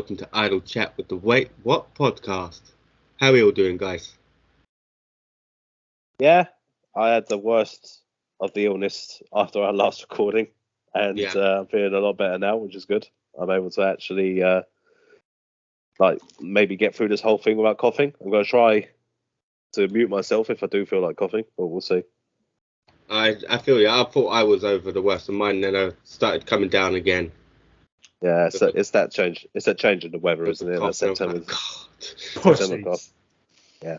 welcome to Idle Chat with the Wait What podcast. How are we all doing, guys? Yeah, I had the worst of the illness after our last recording, and I'm feeling a lot better now, which is good. I'm able to actually, maybe get through this whole thing without coughing. I'm going to try to mute myself if I do feel like coughing, but we'll see. I feel you. I thought I was over the worst of mine, then I started coming down again. Yeah, it's that change. It's that change in the weather, isn't it? That September. September cough. Yeah.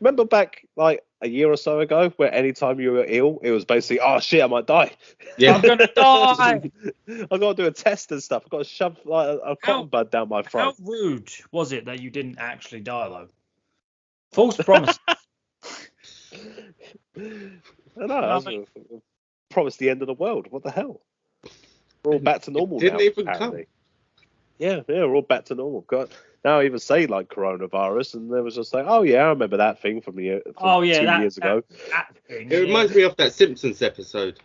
Remember back like a year or so ago, where anytime you were ill, it was basically, oh shit, I might die. Yeah. I'm gonna die. I've got to do a test and stuff. I've got to shove like a cotton bud down my throat. How rude was it that you didn't actually die though? False promise. I know. Promised the end of the world. What the hell? We're all back to normal now. Didn't even apparently. come. Yeah, we're all back to normal. God, now I even say like coronavirus, and there was just like, oh yeah, I remember that thing from 2 years ago. That thing, It reminds me of that Simpsons episode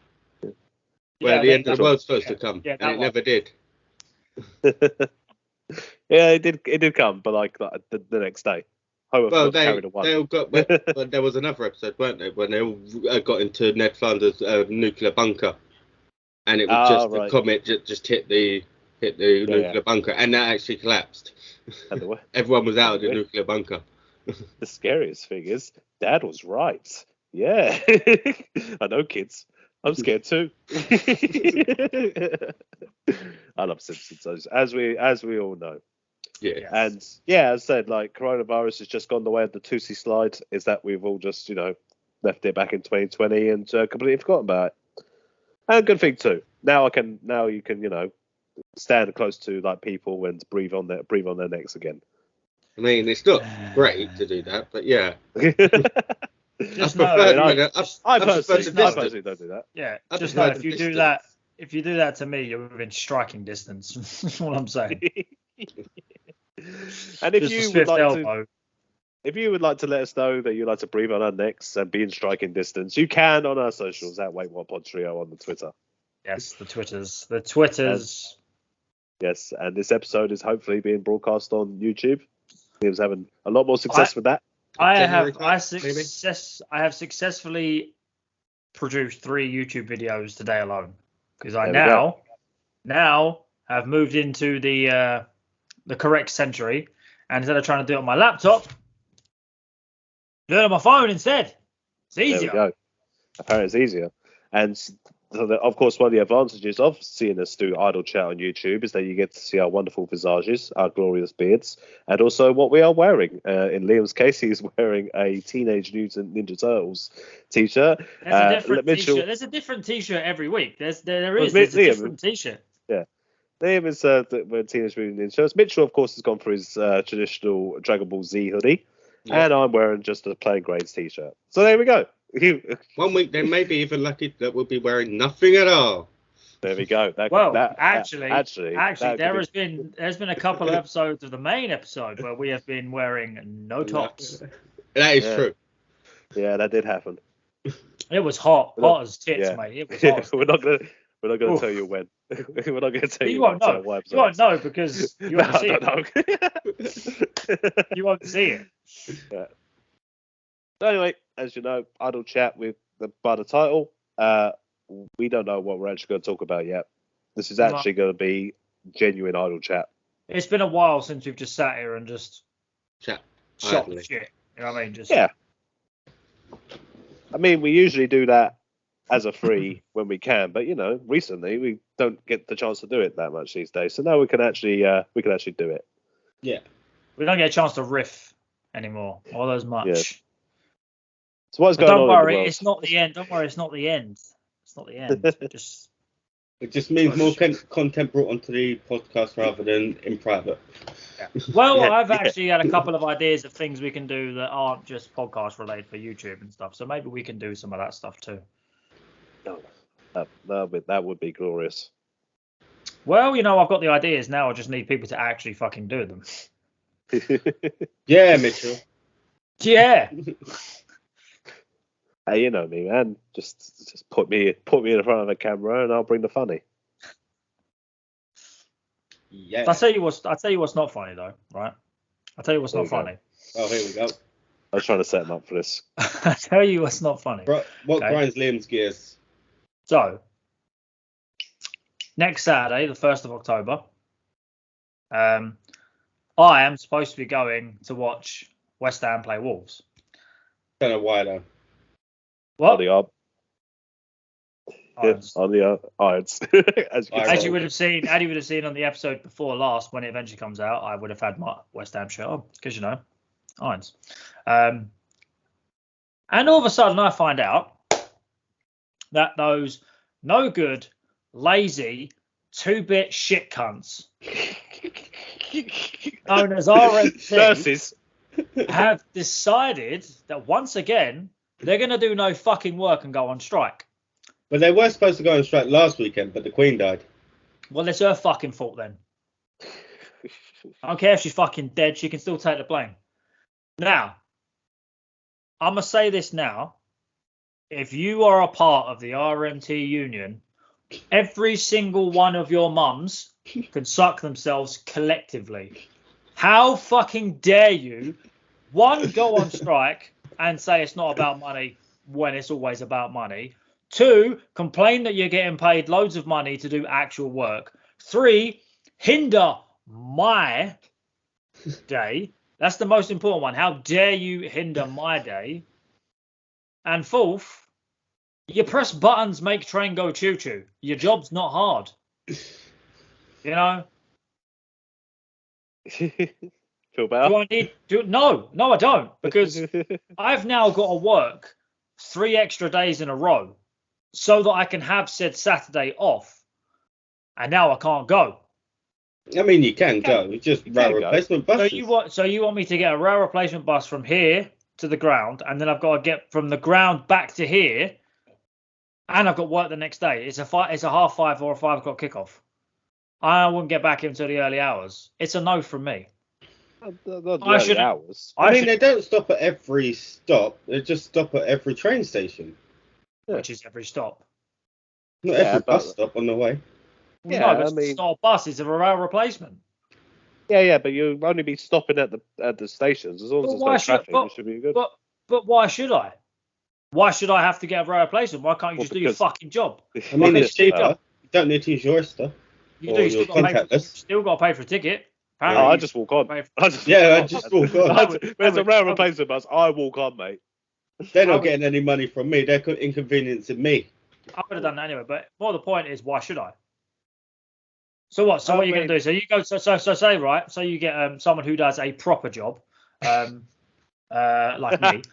where the end of the world's supposed to come, and it never did. Yeah, it did come, but like the next day. They all got. But there was another episode, weren't there, when they all got into Ned Flanders' nuclear bunker, and it was just the comet just hit the nuclear bunker, and that actually collapsed. Everyone was out of the nuclear bunker. The scariest thing is, Dad was right. Yeah, I know, kids. I'm scared too. I love Simpsons, as we all know. Yeah. And yeah, as I said, like coronavirus has just gone the way of the Tootsie slide. Is that we've all just left it back in 2020 and completely forgotten about it. And a good thing too. Now you can stand close to like people and breathe on their necks again. I mean, it's not great to do that, but yeah. I personally don't do that. Yeah, just know if you do that to me, you're within striking distance. That's all I'm saying. And if you would like to let us know that you like to breathe on our necks and be in striking distance, you can on our socials at Wait What Pod Trio on the Twitter. Yes, the Twitters. Yes, and this episode is hopefully being broadcast on YouTube. He was having a lot more success with that. I have successfully produced 3 YouTube videos today alone, because I now have moved into the correct century, and instead of trying to do it on my laptop, do it on my phone instead. It's easier. There we go. Apparently it's easier. And so of course, one of the advantages of seeing us do Idle Chat on YouTube is that you get to see our wonderful visages, our glorious beards, and also what we are wearing. In Liam's case, he's wearing a Teenage Mutant Ninja Turtles t-shirt. There's a different t-shirt. There's a different t-shirt every week. There's a different t-shirt. Yeah. Liam is the Teenage Mutant Ninja Turtles. Mitchell, of course, has gone for his traditional Dragon Ball Z hoodie, and I'm wearing just a plain grades t-shirt. So there we go. 1 week, then maybe even lucky that we'll be wearing nothing at all. There we go. Actually, there's been a couple of episodes of the main episode where we have been wearing no tops. That is true. Yeah, that did happen. It was hot as tits, mate. It was hot. We're not gonna tell you when. We're not gonna tell you. You won't know. You won't know because you won't see it. You won't see it. Yeah. So anyway, as you know, Idle Chat by the title. We don't know what we're actually going to talk about yet. This is actually going to be genuine Idle Chat. It's been a while since we've just sat here and just shot the shit. You know what I mean? Yeah. I mean, we usually do that as a free when we can, but recently we don't get the chance to do it that much these days. So now we can actually do it. Yeah. We don't get a chance to riff anymore, all as much. Yeah. So what's going on? Don't worry, it's not the end. Don't worry, it's not the end. It's not the end. It just means more content brought onto the podcast rather than in private. Yeah. Well, I've actually had a couple of ideas of things we can do that aren't just podcast related for YouTube and stuff. So maybe we can do some of that stuff too. That would be glorious. Well, I've got the ideas now. I just need people to actually fucking do them. Yeah, Mitchell. Yeah. Hey, you know me, man. Just put me in front of a camera and I'll bring the funny. Yeah. I'll tell you what's not funny though, right? I'll tell you what's not funny. Oh, here we go. I was trying to set him up for this. I'll tell you what's not funny. What grinds Liam's gears? So, next Saturday, the 1st of October, I am supposed to be going to watch West Ham play Wolves. Don't know why though. What? On the Irons. As you would have seen on the episode before last, when it eventually comes out, I would have had my West Ham shirt on because Irons. And all of a sudden, I find out that those no good, lazy, 2-bit shit cunts known as RMT have decided that once again they're going to do no fucking work and go on strike. But they were supposed to go on strike last weekend, but the Queen died. Well, it's her fucking fault then. I don't care if she's fucking dead. She can still take the blame. Now, I'm going to say this now. If you are a part of the RMT union, every single one of your mums can suck themselves collectively. How fucking dare you, one, go on strike and say it's not about money when it's always about money. 2, complain that you're getting paid loads of money to do actual work. 3, hinder my day. That's the most important one. How dare you hinder my day? And 4th, you press buttons, make train go choo-choo. Your job's not hard. You know? Feel better? No, I don't. Because I've now got to work 3 extra days in a row so that I can have said Saturday off. And now I can't go. I mean, you can go. It's just rail replacement buses. So you want me to get a rail replacement bus from here to the ground, and then I've got to get from the ground back to here, and I've got work the next day. It's a 5:30 or a 5 o'clock kickoff. I wouldn't get back until the early hours. It's a no from me. Hours. I mean, they don't stop at every stop. They just stop at every train station. Which is every stop. Not every bus stop on the way. Yeah, no, it's not a bus. It's a rail replacement. Yeah, but you'll only be stopping at the stations as long as there's no traffic. It should be good. But why should I? Why should I have to get a rail replacement? Why can't you just do your fucking job? I mean, it's cheaper. You don't need to use your stuff. You do. You still got to pay for a ticket. I just walk on. I just walk on. There's a rail replacement bus. I walk on, mate. They're not getting any money from me. They're inconveniencing me. I would have done that anyway. But more the point is, why should I? So what? So what are you going to do? So you go. So say right. So you get someone who does a proper job, like me,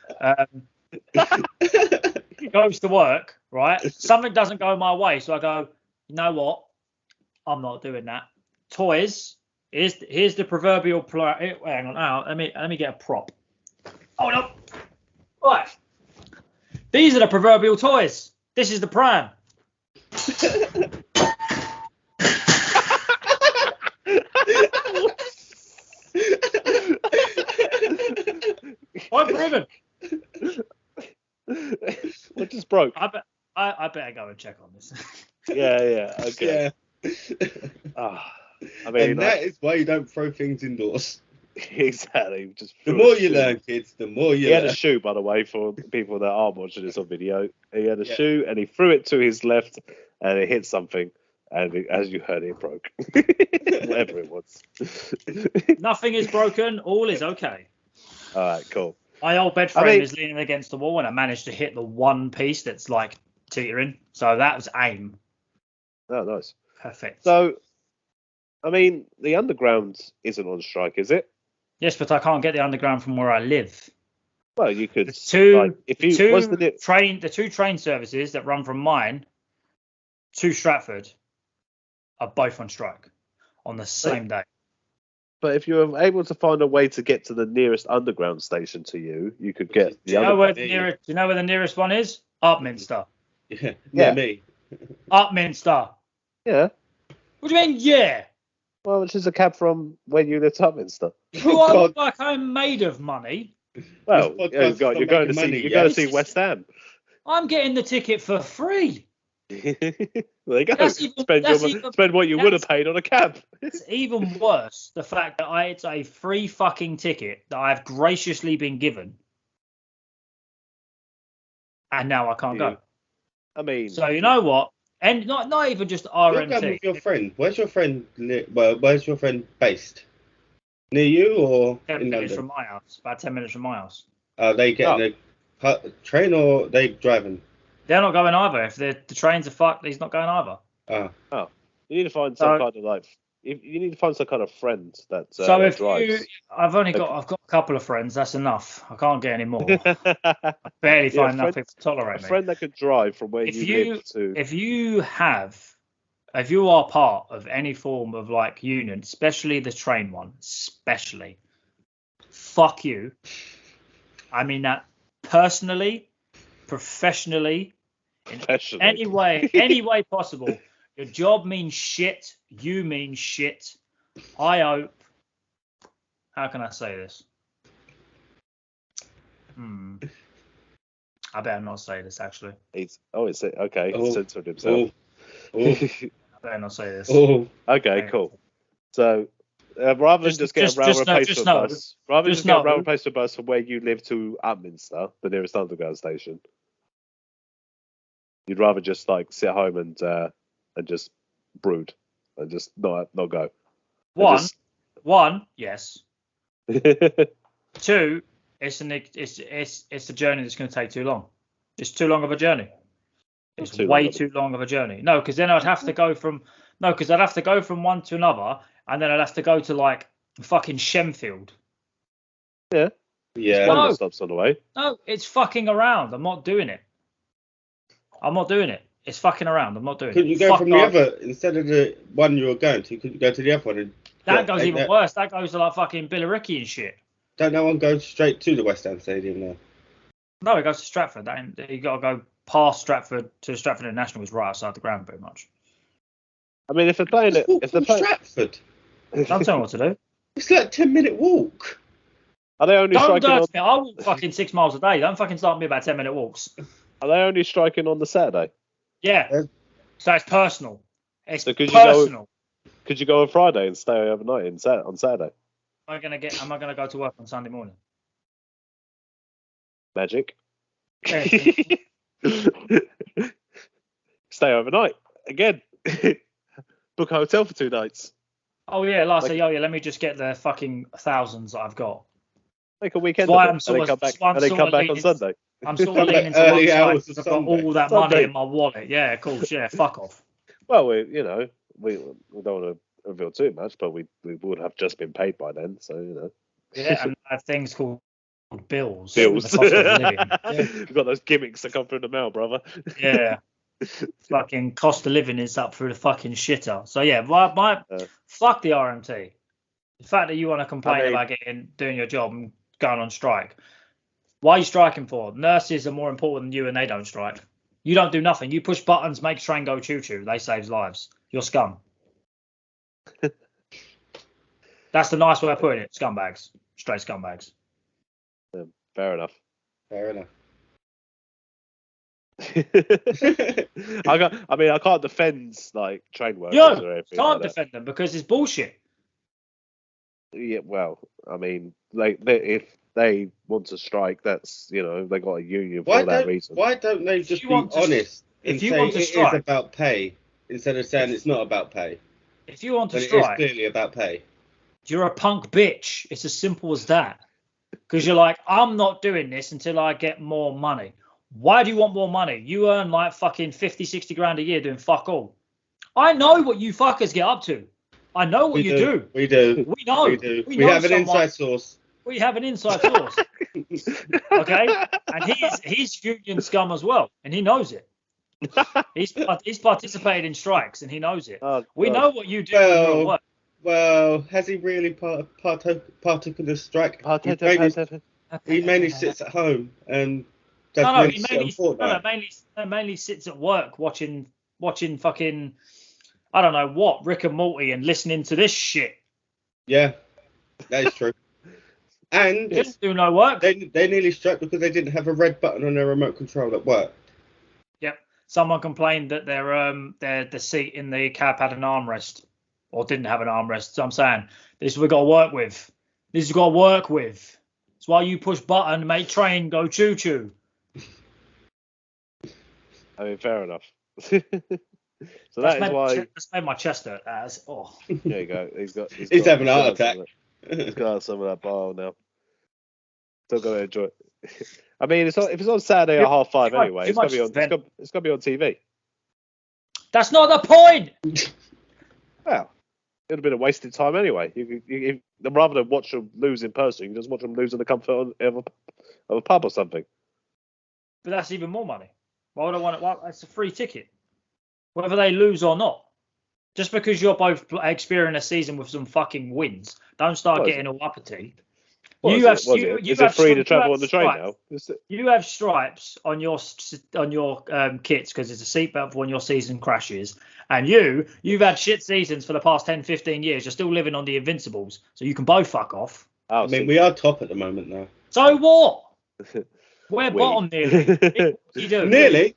goes to work. Right. Something doesn't go my way, so I go. You know what? I'm not doing that. Toys. Here's the proverbial. Hang on. Now let me get a prop. Hold up. Right. These are the proverbial toys. This is the pram. I'm driven. What just broke? I better go and check on this. Yeah. Okay. Yeah. I mean, that is why you don't throw things indoors. Exactly. The more you learn, kids, the more you learn. He had a shoe, by the way, for people that are watching this on video. He had a shoe, and he threw it to his left, and it hit something. And as you heard, it broke. Whatever it was. Nothing is broken. All is okay. All right, cool. My old bed frame is leaning against the wall, and I managed to hit the one piece that's like teetering. So that was aim. Oh, nice. Perfect. So, I mean, the underground isn't on strike, is it? Yes, but I can't get the underground from where I live. Well, you could. The two train services that run from mine to Stratford are both on strike on the same day. But if you're able to find a way to get to the nearest underground station to you, you could get do you know where the nearest one is? Upminster. Yeah. Me. Upminster. Yeah. What do you mean, yeah? Well, which is a cab from where you live to Upminster. Do I look like I'm made of money? Well, you're going to see West Ham. I'm getting the ticket for free. There you go. Spend what you would have paid on a cab. It's even worse, the fact that it's a free fucking ticket that I've graciously been given, and now I can't go. I mean, so you know what? And not even just RMT. You're going with your friend. Where's your friend? Where's your friend based? Near you or 10 minutes from my house. About 10 minutes from my house. Are they getting a train or are they driving? They're not going either. If the trains are fucked, he's not going either. Oh. You need to find some kind of you need to find some kind of friend that drives. I've got a couple of friends. That's enough. I can't get any more. I barely find enough people to tolerate me. A friend that could drive from where you live to. If you are part of any form of like union, especially the train one, fuck you. I mean that personally, professionally, in any way possible. Your job means shit. You mean shit. I hope. How can I say this? I better not say this actually. Okay. He's censored himself. I better not say this. Okay, cool. So rather than just get a rail replacement bus from where you live to Upminster, the nearest underground station, you'd rather just like sit home and just brood and just not go. One, yes. 2, it's a journey that's going to take too long. It's too long of a journey. It's way too long of a journey. No, because then I'd have to go from one to another, and then I'd have to go to like fucking Shenfield. Yeah. No, stops on the way. No, it's fucking around. I'm not doing it. It's fucking around. I'm not doing it. Could you go from the other, instead of the one you were going to, could you go to the other one? That goes even worse. That goes to like fucking Billericay and shit. Don't that one go straight to the West Ham Stadium now? No, it goes to Stratford. You got to go past Stratford to Stratford International, is right outside the ground, pretty much. I mean, if they're playing it, Stratford. Don't tell me what to do. It's like a 10-minute walk. Are they only striking on? I walk fucking 6 miles a day. Don't fucking start me about 10-minute walks. Are they only striking on the Saturday? Yeah. So it's personal. It's personal. Could you go on Friday and stay overnight on Saturday? Am I gonna go to work on Sunday morning? Magic. Stay overnight again. Book a hotel for 2 nights. Oh yeah, let me just get the fucking thousands that I've got. Make a weekend of it, and then come back on Sunday. I'm sort of leaning to one side because I've got all that money in my wallet. Yeah, of course. Yeah, fuck off. Well, we don't want to reveal too much, but we would have just been paid by then, so you know. Yeah, and I have things called bills. The cost of living. Yeah. We've got those gimmicks that come through the mail, brother. Yeah. Fucking cost of living is up through the fucking shitter. So yeah, fuck the RMT. The fact that you want to complain about doing your job and going on strike. Why are you striking for? Nurses are more important than you, and they don't strike. You don't do nothing. You push buttons, make train go choo choo. They save lives. You're scum. That's the nice way of putting it. Scumbags. Straight scumbags. Yeah, fair enough. I can't defend like train workers or anything. Can't defend them because it's bullshit. Yeah, well, I mean, if they want to strike, that's, they got a union for that reason. Why don't they just be honest and say it is about pay instead of saying it's not about pay? If you want to strike, it is clearly about pay. You're a punk bitch. It's as simple as that. Because you're like, I'm not doing this until I get more money. Why do you want more money? You earn like fucking 50, 60 grand a year doing fuck all. I know what you fuckers get up to. I know what you do. We do. We know. We do. We have an inside source. We have an inside source. Okay? And he's union scum as well. And he knows it. He's participated in strikes and he knows it. We know what you do when you're at work. Well, has he really partook in the strike? He mainly sits at home and mainly sits at work watching fucking, I don't know what, Rick and Morty, and listening to this shit. Yeah, that is true. And they didn't do no work. They nearly struck because they didn't have a red button on their remote control at work. Yep. someone complained that their seat in the cab had an armrest or didn't have an armrest. So I'm saying this is what we got to work with. This is what got to work with. It's why you push button, make train go choo choo. I mean, fair enough. So that's that's made my chest hurt. Oh. There you go. He's having a heart attack. He's got some of that bile now. Still got to enjoy it. I mean, if it's on Saturday at 5:30 anyway, it's got to be on TV. That's not the point. Well, it would have been a wasted time anyway. You rather than watch them lose in person, you can just watch them lose in the comfort of a pub or something. But that's even more money. Why would I want it? Well, it's a free ticket, whether they lose or not. Just because you're both experiencing a season with some fucking wins, don't start getting all uppity. Is it free to travel on the train now? You have stripes on your kits because it's a seatbelt for when your season crashes. And you've had shit seasons for the past 10, 15 years. You're still living on the Invincibles. So you can both fuck off. I mean, we are top at the moment now. So what? We're bottom nearly. What you doing? Nearly.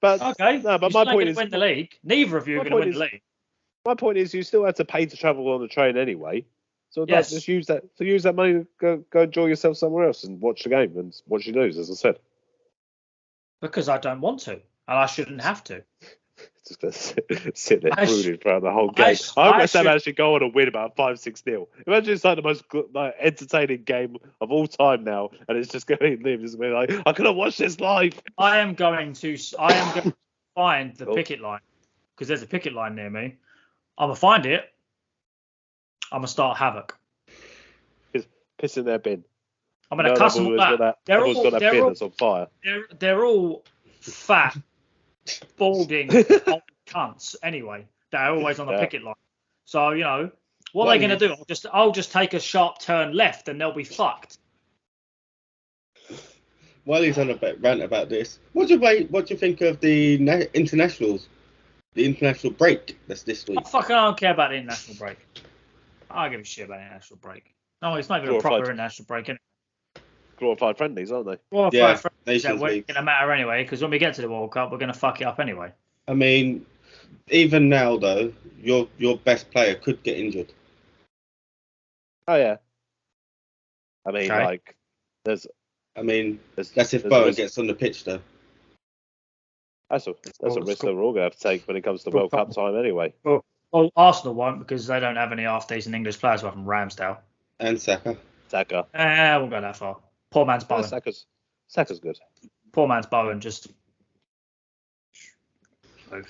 But okay. No, but my point is, win the league. Neither of you are going to win the league. My point is, you still have to pay to travel on the train anyway. So just use that. So use that money to go enjoy yourself somewhere else and watch the game and watch you lose, as I said. Because I don't want to, and I shouldn't have to. Just gonna sit there brooding throughout the whole game. I hope West Ham actually go on and win about 5-6-0. Imagine it's like the most entertaining game of all time now, and it's just going to live. Just be like, I could have watched this live. I am going to find the picket line because there's a picket line near me. I'm gonna find it. I'm gonna start havoc. Piss in their bin. I'm gonna cuss them all out. Everyone's got that bin that's on fire. They're all fat, balding cunts anyway. They're always on the picket line. So what are they gonna do? I'll just take a sharp turn left and they'll be fucked. While he's on a rant about this, what do you think of the internationals? The international break that's this week. I don't care about the international break. I don't give a shit about the international break. No, it's not even a proper international break, is it? Glorified friendlies, aren't they? Glorified friendlies that weren't going to matter anyway, because when we get to the World Cup, we're going to fuck it up anyway. I mean, even now, though, your best player could get injured. Oh, yeah. I mean, that's if Bowen gets on the pitch, though. That's a risk that we're all going to have to take when it comes to World Cup time anyway. Well, Arsenal won't because they don't have any half-decent English players apart from Ramsdale. And Saka. I won't go that far. Poor man's Bowen. Saka's good. Poor man's Bowen, just...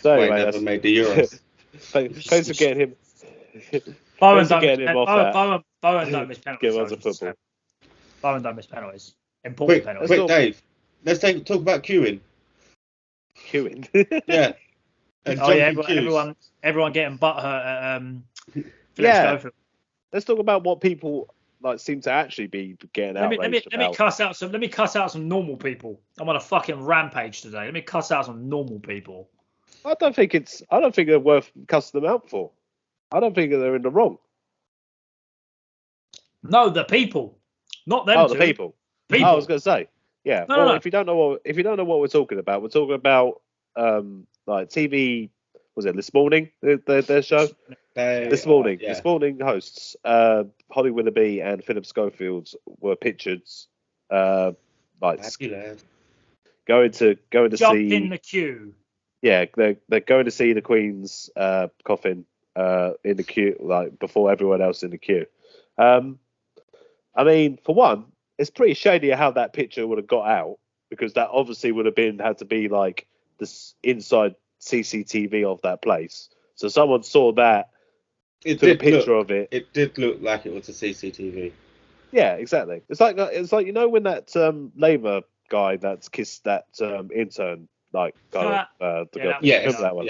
So anyway, never made the Euros. Thanks for getting him. Bowen don't miss penalties. Give us a football. Bowen don't miss penalties. Important penalties. Quick, Dave. Let's talk about queuing. Queuing? Yeah. Everyone getting butthurt at Schofield. Let's talk about what people seem to actually be getting outraged about. Let me cuss out some normal people. I'm on a fucking rampage today. Let me cuss out some normal people. I don't think they're worth cussing them out for. I don't think they're in the wrong. No, the people, not them. Oh, the people. I was going to say, yeah. No. If you don't know what we're talking about, we're talking about TV. Was it this morning? Their show. This morning hosts Holly Willoughby and Philip Schofield were pictured going to jump see in the queue. Yeah, they're going to see the Queen's coffin in the queue, before everyone else in the queue. I mean, for one, it's pretty shady how that picture would have got out, because that obviously would have had to be this inside CCTV of that place. So someone saw that, took a picture of it. It did look like it was a CCTV. Yeah, exactly. It's like when that Labour guy that's kissed that intern, that one.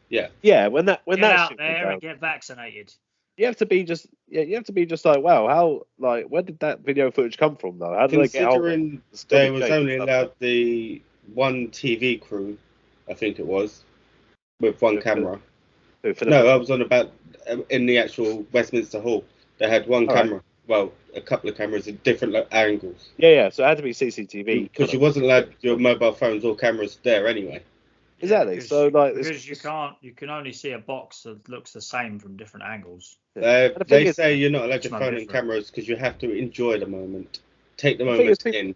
Yeah. When that get out there and get vaccinated. You have to be just wow, how where did that video footage come from though? How did they get out? Considering they was only allowed the one TV crew, I think it was, with one camera. No, I was on about in the actual Westminster Hall. They had one camera. Right. Well, a couple of cameras at different angles. Yeah. So it had to be CCTV because you wasn't allowed your mobile phones or cameras there anyway. Exactly. Because, so like, because you can only see a box that looks the same from different angles. They say you're not allowed to phone in cameras because you have to enjoy the moment. Take the moment in.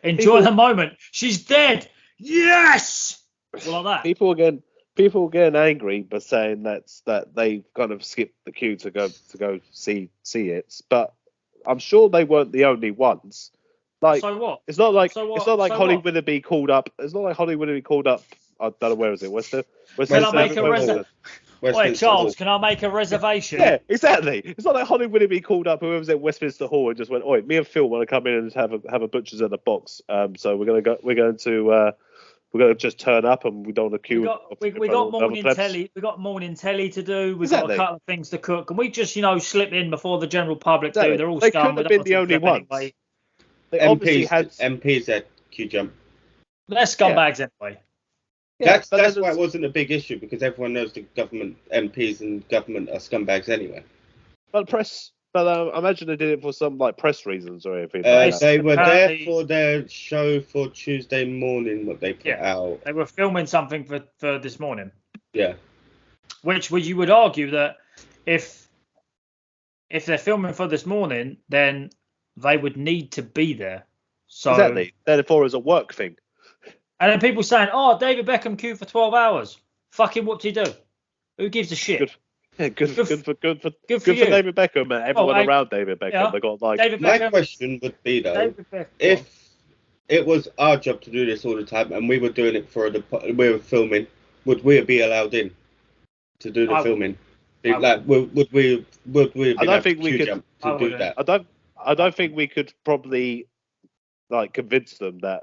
Enjoy the moment. She's dead. Yes. Well, like that. People are getting angry by saying that they kind of skipped the queue to go see it, but I'm sure they weren't the only ones. Like, so what? It's not like Holly what? Willoughby called up. It's not like Holly Willoughby called up. I don't know, where is it? Can I make a reservation? Wait, Charles, can I make a reservation? Yeah, exactly. It's not like Holly Willoughby called up whoever's at Westminster Hall and just went, "Oi, me and Phil want to come in and have a butcher's at the box. So we're going to just turn up and we don't want to queue." We got morning telly. We got morning telly to do. We've got a couple of things to cook. Can we just slip in before the general public do? They're all They scum. couldn't have been the only ones. Anyway. They obviously had MPs at queue jump. They're scumbags anyway. Yeah, that's why it wasn't a big issue, because everyone knows the government MPs and government are scumbags anyway. But I imagine they did it for some press reasons or anything. They were there for their show for Tuesday morning. What they put out. They were filming something for this morning. Yeah. Which you would argue that if they're filming for this morning, then they would need to be there. So exactly. Therefore, it's a work thing. And then people saying, "Oh, David Beckham queued for 12 hours. Fucking what did he do? Who gives a shit?" Good for David Beckham and everyone around David Beckham. Yeah. They got My question would be though, if it was our job to do this all the time and we were doing it we were filming, would we be allowed in to do the filming? Would we? I don't think we could do that. I don't think we could probably convince them that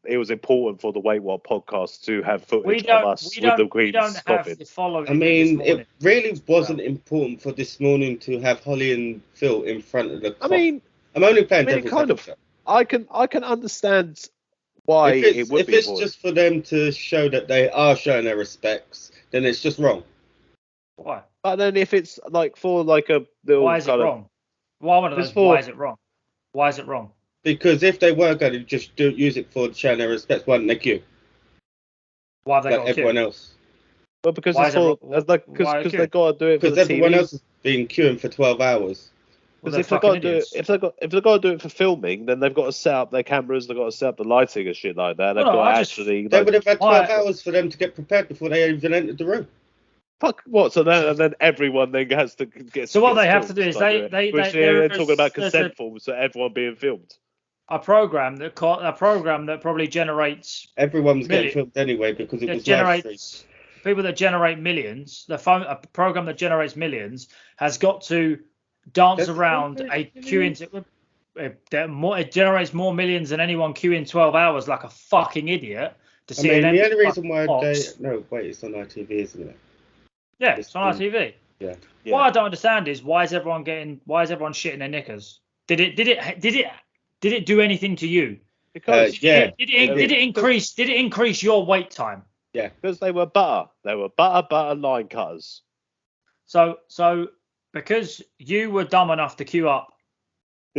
it was important for the Wait What podcast to have footage of us with the Queen stopping. I mean, it really wasn't important for this morning to have Holly and Phil in front of the clock. I'm only playing devil's advocate. I can understand why it would be If it's important. just for them to show that they are showing their respects, then it's just wrong. Why? But then if it's for a little... Why is it wrong? Why is it wrong? Why is it wrong? Because if they were going to just use it for showing their respects, why didn't they queue? Why have they got everyone else? Well, because they got to do it for the everyone TV. else has been queuing for 12 hours. Because if they've got to do it for filming, then they've got to set up their cameras, they've got to set up the lighting and shit like that. They would have had 12 hours for them to get prepared before they even entered the room. Fuck what? So then everyone then has to get. So what they have to do is they're talking about consent forms, so everyone being filmed. A program that probably generates. Everyone's getting filmed anyway because it was live streamed. People that generate millions. A program that generates millions has got to dance around a queuing. It generates more millions than anyone queuing 12 hours like a fucking idiot to see. The only reason why it's on ITV, isn't it? Yeah, it's on ITV. Yeah. What I don't understand is why is everyone shitting their knickers? Did it do anything to you? Because did it increase your wait time? Yeah, because they were butter. They were butter line cutters. So because you were dumb enough to queue up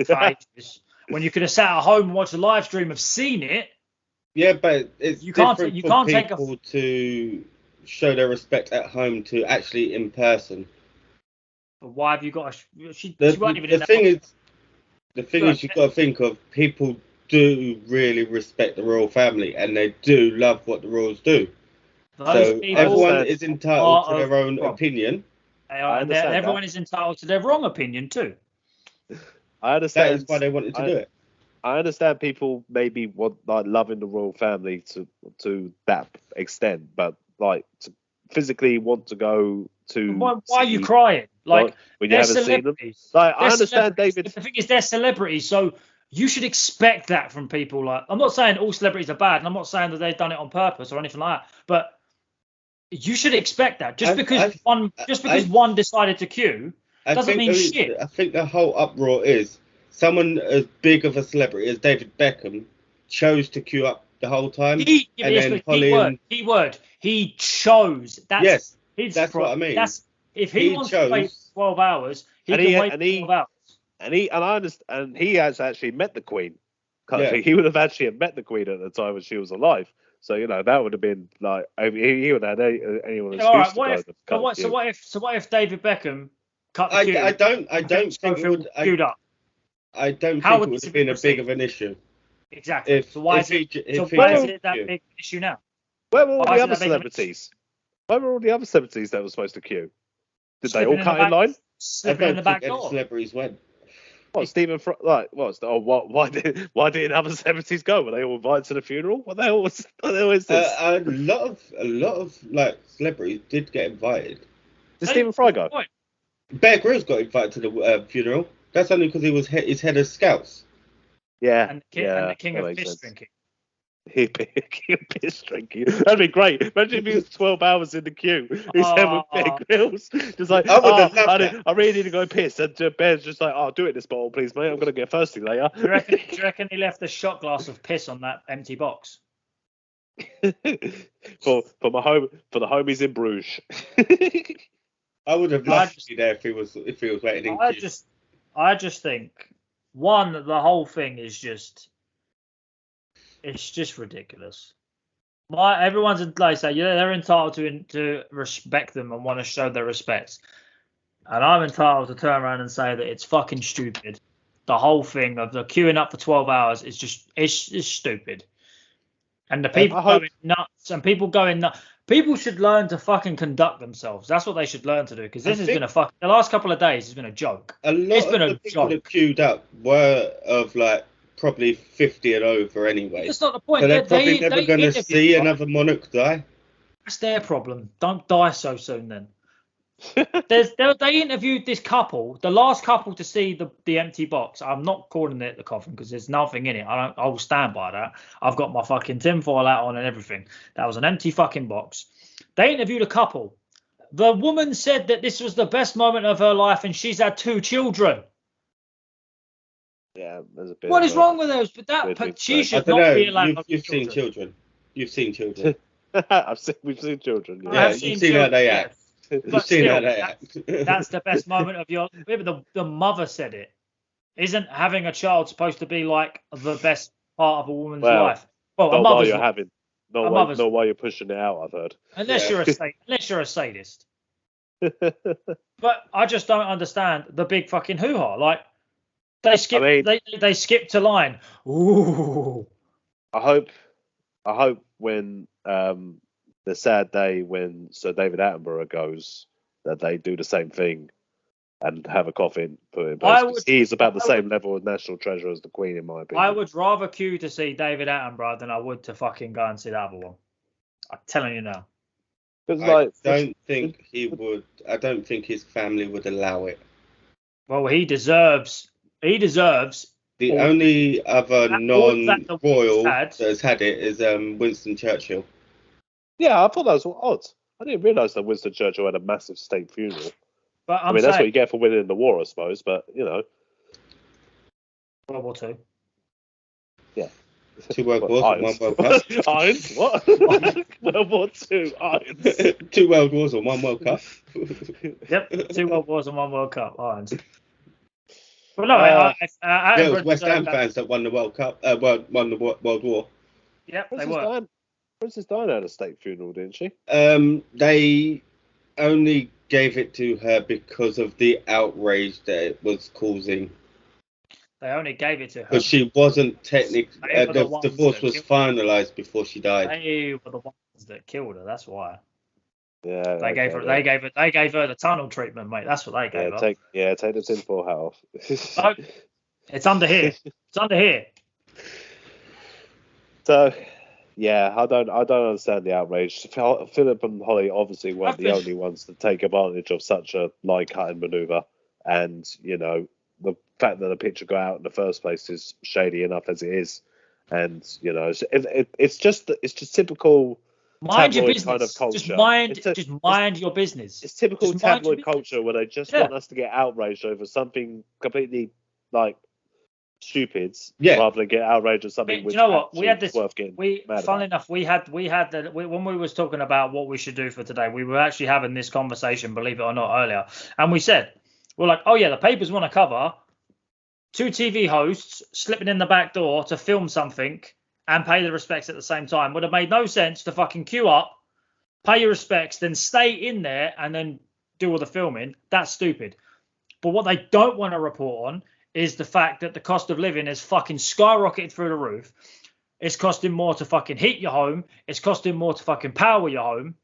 for ages, when you could have sat at home and watched a live stream, have seen it. Yeah, but you can't take people to show their respect at home to actually in person. But why have you got the thing is you've got to think of people do really respect the royal family and they do love what the royals do. So everyone is entitled to their own opinion. Everyone is entitled to their wrong opinion too. I understand. That is why they wanted to do it. I understand people maybe want loving the royal family to that extent, but to physically want to go to. Why are you crying? When you haven't seen them. I understand, David. The thing is, they're celebrities, so you should expect that from people. I'm not saying all celebrities are bad, and I'm not saying that they've done it on purpose or anything like that, but you should expect that. Just because one decided to queue doesn't mean shit. I think the whole uproar is someone as big of a celebrity as David Beckham chose to queue up the whole time. He chose. That's what I mean. If he wants to wait 12 hours, he can wait 12 hours. I understand. And he has actually met the Queen. Yeah. He would have actually met the Queen at the time when she was alive. So that would have been like he would have had anyone excuse all right, to go. So what if David Beckham cut the queue? I don't think it would. Queued up. I don't think it would have been a big of an issue. Exactly. So why is it that big issue now? Where were all the other celebrities? Where were all the other celebrities that were supposed to queue? Did they all cut in line? Slipping in the back door. Celebrities went. What, Stephen Fry? Like, what? Why didn't other celebrities go? Were they all invited to the funeral? What the hell is this? A lot of like celebrities did get invited. Did Stephen Fry go? Bear Grylls got invited to the funeral. That's only because he was his head of scouts. Yeah, and the king of piss drinking. He'd be piss drinking. That'd be great. Imagine if he was 12 hours in the queue. He's there with Bear Grylls. Just like, I really need to go piss. And Bear's just like, do it in this bottle, please, mate. I'm going to get thirsty later. Do you reckon he left a shot glass of piss on that empty box? for the homies in Bruges. I would have loved to be there if he was waiting in queue. I just think the whole thing is just. It's just ridiculous. Everyone's like say they're entitled to respect them and want to show their respect, and I'm entitled to turn around and say that it's fucking stupid. The whole thing of the queuing up for 12 hours is just it's stupid, and the people going nuts and people going nuts. People should learn to fucking conduct themselves. That's what they should learn to do because this has been the last couple of days has been a joke. It's been a people joke. that queued up were of like. Probably 50 and over anyway. That's not the point. So they're probably never going to see another monarch die. That's their problem. Don't die so soon then. They interviewed this couple, the last couple to see the empty box. I'm not calling it the coffin because there's nothing in it. I will stand by that. I've got my fucking tinfoil out on and everything. That was an empty fucking box. They interviewed a couple. The woman said that this was the best moment of her life and she's had 2 children. Yeah, there's a bit. What is wrong with those? But she should not be allowed. You've seen children. You've seen children. We've seen children. Yeah, you've seen how they act. You've seen how they act. That's the best moment of your. The mother said it. Isn't having a child supposed to be like the best part of a woman's life? Well, not while you're having. Not while you're pushing it out. I've heard. Unless you're a sadist. But I just don't understand the big fucking hoo-ha. Like. They skipped a line. Ooh. I hope when the sad day when Sir David Attenborough goes that they do the same thing and have a coffin put in place. He's about the same level of national treasure as the Queen, in my opinion. I would rather queue to see David Attenborough than I would to fucking go and see the other one. I'm telling you now. I don't think he would. I don't think his family would allow it. Well, he deserves. The only other non-royal that has had it is Winston Churchill. Yeah, I thought that was odd. I didn't realise that Winston Churchill had a massive state funeral. But that's what you get for winning the war, I suppose. But World War II. Yeah. 2 World Wars and 1 World Cup. Irons? What? World War II. Irons. 2 World Wars and 1 World Cup. Yep. 2 World Wars and 1 World Cup. Irons. Well, no, it was West Ham fans that won the World Cup. Won the World War. Yep, they were. Princess Diana had a state funeral, didn't she? They only gave it to her because of the outrage that it was causing. They only gave it to her because she wasn't technically. The divorce was finalised before she died. They were the ones that killed her. That's why. Yeah, they gave her the tunnel treatment, mate. That's what they gave her. Take the tinfoil hat off. No, it's under here. It's under here. So, yeah, I don't understand the outrage. Philip and Holly obviously weren't the only ones to take advantage of such a line cutting manoeuvre, and the fact that the picture got out in the first place is shady enough as it is, and it's just typical. Mind your business. Kind of culture. Just mind your business. It's typical tabloid culture where they just want us to get outraged over something completely like stupid, rather than get outraged at something which we had this worth getting mad funnily about. Enough, we had when we was talking about what we should do for today, we were actually having this conversation, believe it or not, earlier, and we said we're like, oh yeah, the papers want to cover 2 TV hosts slipping in the back door to film something and pay the respects at the same time. Would have made no sense to fucking queue up, pay your respects, then stay in there and then do all the filming. That's stupid. But what they don't want to report on is the fact that the cost of living has fucking skyrocketed through the roof. It's costing more to fucking heat your home. It's costing more to fucking power your home.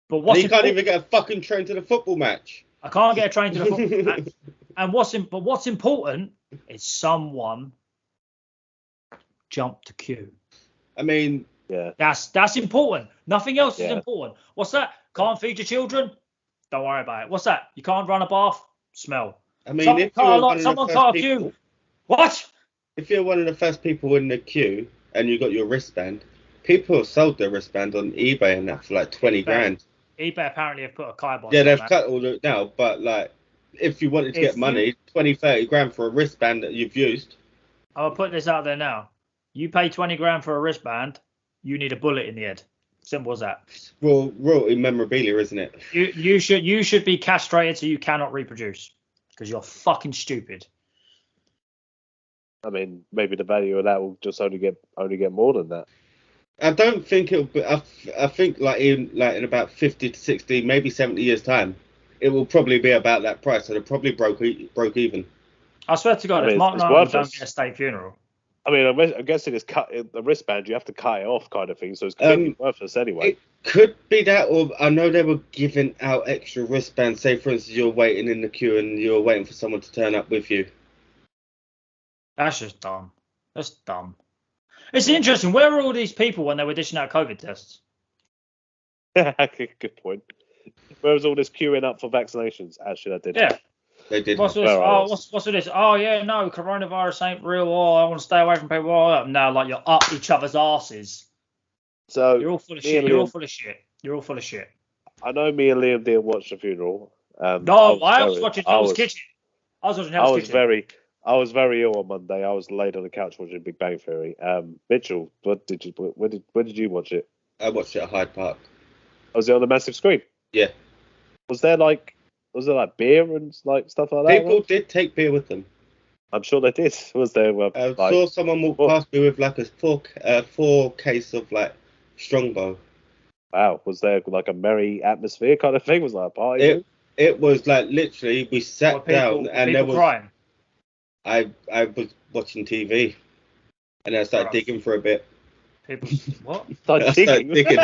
But you can't even get a fucking train to the football match. I can't get a train to the football match. And what's important is someone jump to queue. I mean, yeah, that's important. Nothing else is important. What's that? Can't feed your children? Don't worry about it. What's that? You can't run a bath? Smell. I mean, someone can't queue. What? If you're one of the first people in the queue and you got your wristband, people have sold their wristband on eBay and that for like 20 grand. eBay apparently have put a kibosh. Yeah, they've cut all it now, but like, if you wanted to get money, 20, 30 grand for a wristband that you've used. I'll put this out there now. You pay 20 grand for a wristband, you need a bullet in the head. Simple as that. Well, royalty memorabilia, isn't it? You should be castrated so you cannot reproduce because you're fucking stupid. I mean, maybe the value of that will just only get more than that. I don't think it'll be. I think like in about 50 to 60, maybe 70 years time, it will probably be about that price. So they probably broke even. I swear to God, if Mark Knight don't get a state funeral. I mean, I'm guessing it's cut the wristband. You have to cut it off, kind of thing. So it's completely worthless anyway. It could be that, or I know they were giving out extra wristbands. Say, for instance, you're waiting in the queue and you're waiting for someone to turn up with you. That's just dumb. That's dumb. It's interesting. Where were all these people when they were dishing out COVID tests? Good point. Where was all this queuing up for vaccinations? Actually, I did. Yeah. They did. What's with this? Oh, what's with this? Oh, yeah, no, coronavirus ain't real. Oh, I want to stay away from people. Oh, no, like you're up each other's asses. So you're all full of shit. You're all full of shit. You're all full of shit. I know me and Liam didn't watch the funeral. No, I was watching Hell's Kitchen. I was watching Hell's Kitchen. I was very ill on Monday. I was laid on the couch watching Big Bang Theory. Mitchell, where did you watch it? I watched it at Hyde Park. Was it on the massive screen? Yeah. Was there beer and like stuff like that? People did take beer with them. I'm sure they did. Was there? I saw someone walk past me with like a four case of like Strongbow. Wow. Was there like a merry atmosphere kind of thing? Was that a party? It was like literally we sat down and there was crying. I was watching TV and I started digging for a bit. People what? I started digging.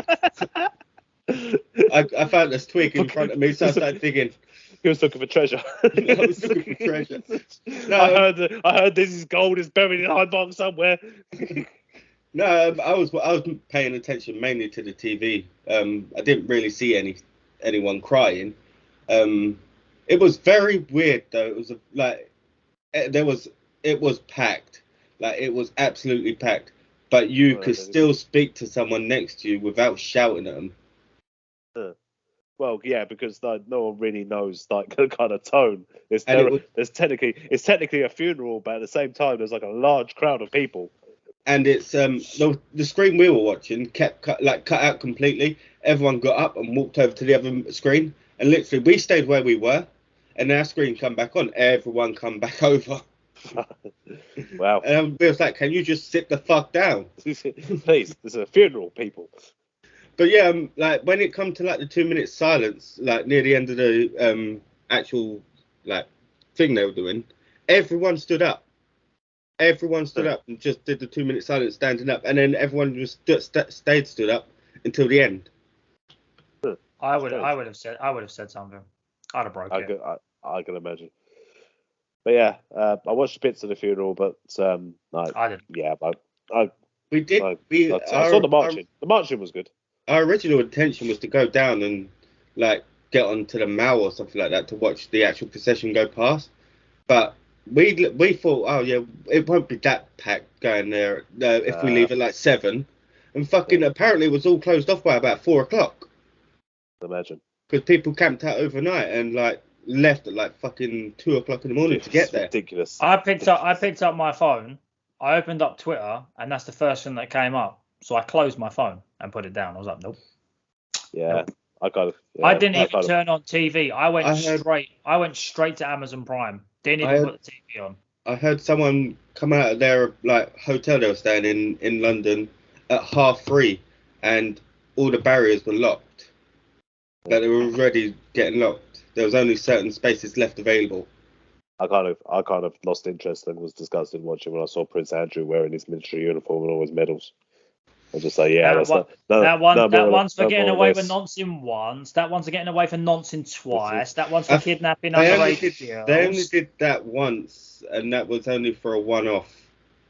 I found this twig in front of me, so I started digging. He was looking for treasure. I was looking for treasure. No, I heard this is gold is buried in Hyde Park somewhere. No, I was paying attention mainly to the TV. I didn't really see anyone crying. It was very weird though. It was it was packed. Like it was absolutely packed. But you could still speak to someone next to you without shouting at them. Well, yeah, because no one really knows like the kind of tone. It's technically a funeral, but at the same time, there's like a large crowd of people. And it's the screen we were watching kept cut out completely. Everyone got up and walked over to the other screen, and literally we stayed where we were, and our screen come back on. Everyone come back over. Wow. And we was like, can you just sit the fuck down? Please, there's a funeral, people. But yeah, like when it come to like the 2 minute silence, like near the end of the actual like thing they were doing, everyone stood up. Everyone stood up and just did the 2 minute silence standing up, and then everyone just stayed stood up until the end. I would have said something. I'd have broke it. I can imagine. But yeah, I watched bits of the funeral, but I didn't. Yeah, but I saw the marching. The marching was good. Our original intention was to go down and like get onto the Mall or something like that to watch the actual procession go past, but we thought, oh yeah, it won't be that packed going there if we leave at like 7, and fucking apparently it was all closed off by about 4 o'clock. Imagine. Because people camped out overnight and like left at like fucking 2 o'clock in the morning to get there. Ridiculous. I picked up my phone. I opened up Twitter, and that's the first thing that came up. So I closed my phone and put it down. I was like, nope. Yeah, nope. I didn't even turn on TV. I went straight to Amazon Prime. Didn't even put the TV on. heard someone come out of their like hotel they were staying in London at 3:30, and all the barriers were locked. That they were already getting locked. There was only certain spaces left available. I kind of lost interest and was disgusted watching when I saw Prince Andrew wearing his military uniform and all his medals. I just say, yeah, that one's for getting away with nonsense once. That one's for getting away for nonsense twice. That one's for kidnapping underage girls. They only did that once, and that was only for a one-off.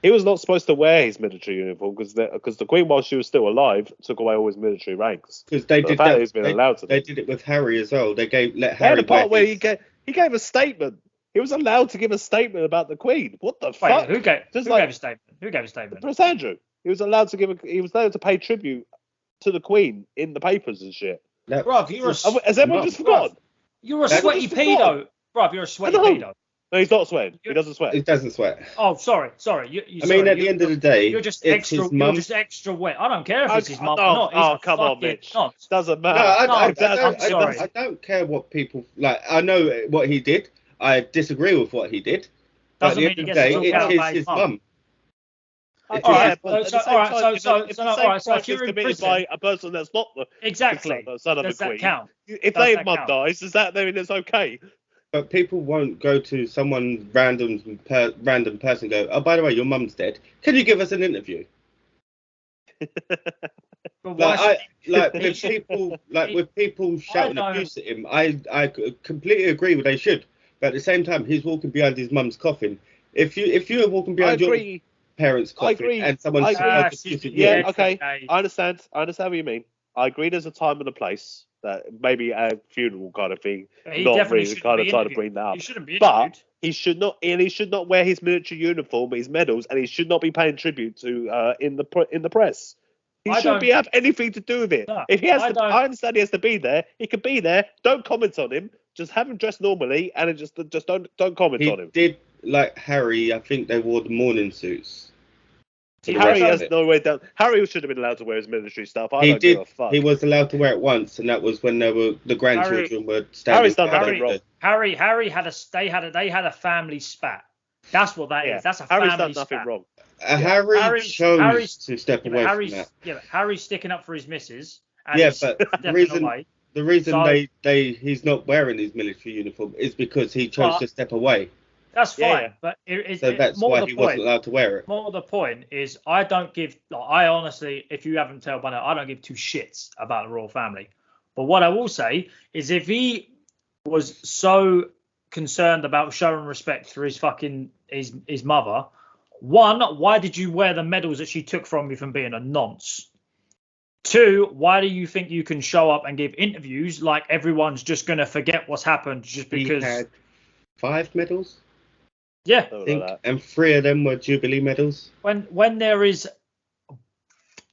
He was not supposed to wear his military uniform because the Queen, while she was still alive, took away all his military ranks. Because they did that. He's been allowed to. They did it with Harry as well. They let Harry. The part where he gave a statement. He was allowed to give a statement about the Queen. What the fuck? Who gave a statement? Who gave a statement? Prince Andrew. He was allowed to pay tribute to the Queen in the papers and shit. Bruv, has everyone just forgotten? You're a sweaty pedo. Bruv, you're a sweaty pedo. No, he's not sweating. He doesn't sweat. He doesn't sweat. Oh, sorry. I mean, at the end of the day, you're just extra. You're just extra wet. I don't care if it's his mum or not. Oh, come on, Mitch. Doesn't matter. I don't care what people like. I know what he did. I disagree with what he did. Doesn't mean he gets to talk out about his mum. So if you're committed by a person that's not the son of the Queen, count? If their mum dies, does that mean it's okay? But people won't go to someone random person and go, oh, by the way, your mum's dead. Can you give us an interview? With people shouting abuse at him, I completely agree with they should. But at the same time, he's walking behind his mum's coffin. If you are walking behind your parents' coffin and someone's okay, I understand what you mean. I agree. There's a time and a place that maybe a funeral kind of thing, not really kind of trying to bring that up. He shouldn't be but he should not wear his military uniform, his medals, and he should not be paying tribute to in the press. He shouldn't have anything to do with it. No, if he has I understand he has to be there. He could be there. Don't comment on him. Just have him dressed normally, and just don't comment on him. He did like Harry. I think they wore the morning suits. Harry has no way down. Harry should have been allowed to wear his military stuff. I don't give a fuck. He was allowed to wear it once, and that was when the grandchildren were standing. Harry's done nothing wrong. Harry had a family spat. That's what that is. That's a family spat. Harry's done nothing wrong. Harry chose to step away from that. Yeah, but Harry's sticking up for his missus. But the reason he's not wearing his military uniform is because he chose to step away. That's fine, but that's why he wasn't allowed to wear it. More the point is, I honestly, if you haven't told by now, I don't give two shits about the royal family. But what I will say is, if he was so concerned about showing respect for his his mother, one, why did you wear the medals that she took from you from being a nonce? Two, why do you think you can show up and give interviews like everyone's just going to forget what's happened just because... He had 5 medals? Yeah. I think, and 3 of them were Jubilee medals. When there is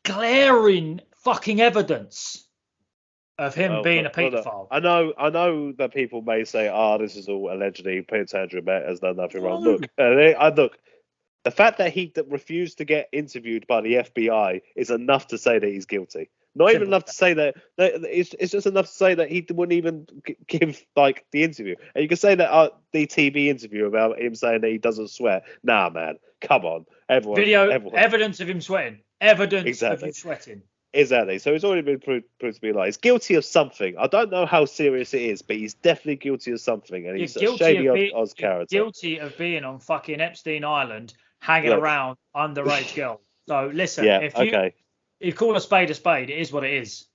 glaring fucking evidence of him being a paedophile. I know that people may say, this is all allegedly, Prince Andrew has done nothing wrong. Look, the fact that he refused to get interviewed by the FBI is enough to say that he's guilty. Not even enough to say that it's just enough to say that he wouldn't even give like the interview. And you can say that the TV interview about him saying that he doesn't sweat. Nah, man, come on, everyone. Evidence of him sweating. Evidence of him sweating. Exactly. So he's already been proved to be like he's guilty of something. I don't know how serious it is, but he's definitely guilty of something, and he's a shady Oz character. Guilty of being on fucking Epstein Island, hanging around underage girls. So listen, if you call a spade, it is what it is.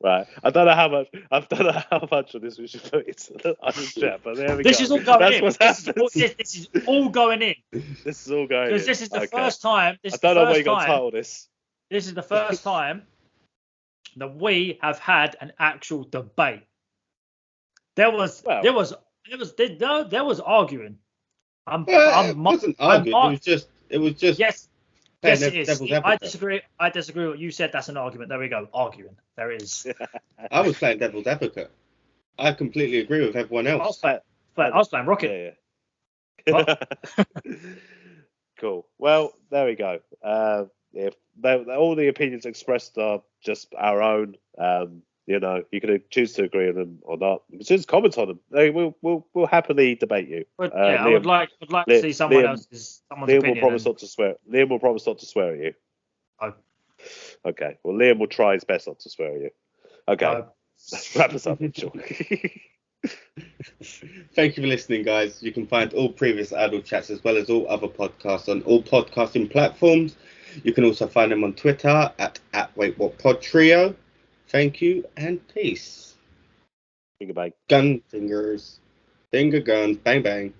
Right. I don't know how much of this we should put into the chat, but there we go. This is all going in. This is all going in. This is all going in. Because this is the first time. I don't know where you got to title this. This is the first time that we have had an actual debate. There was arguing. It wasn't arguing. It was just. Yes, it is. I disagree with what you said. That's an argument. There we go. Arguing. There it is. I was playing devil's advocate. I completely agree with everyone else. I was playing Rocket. Yeah. Cool. Well, there we go. If all the opinions expressed are just our own, You know, you can choose to agree with them or not. Just comment on them. We'll happily debate you. But I would like to see someone's Liam opinion. Will promise not to swear. Liam will promise not to swear at you. Oh. Okay. Well, Liam will try his best not to swear at you. Okay. Let's wrap this up, Mitchell. Thank you for listening, guys. You can find all previous Adult Chats as well as all other podcasts on all podcasting platforms. You can also find them on Twitter at WaitWhatPodTrio. Thank you and peace. Finger bang. Gun fingers. Finger guns. Bang bang.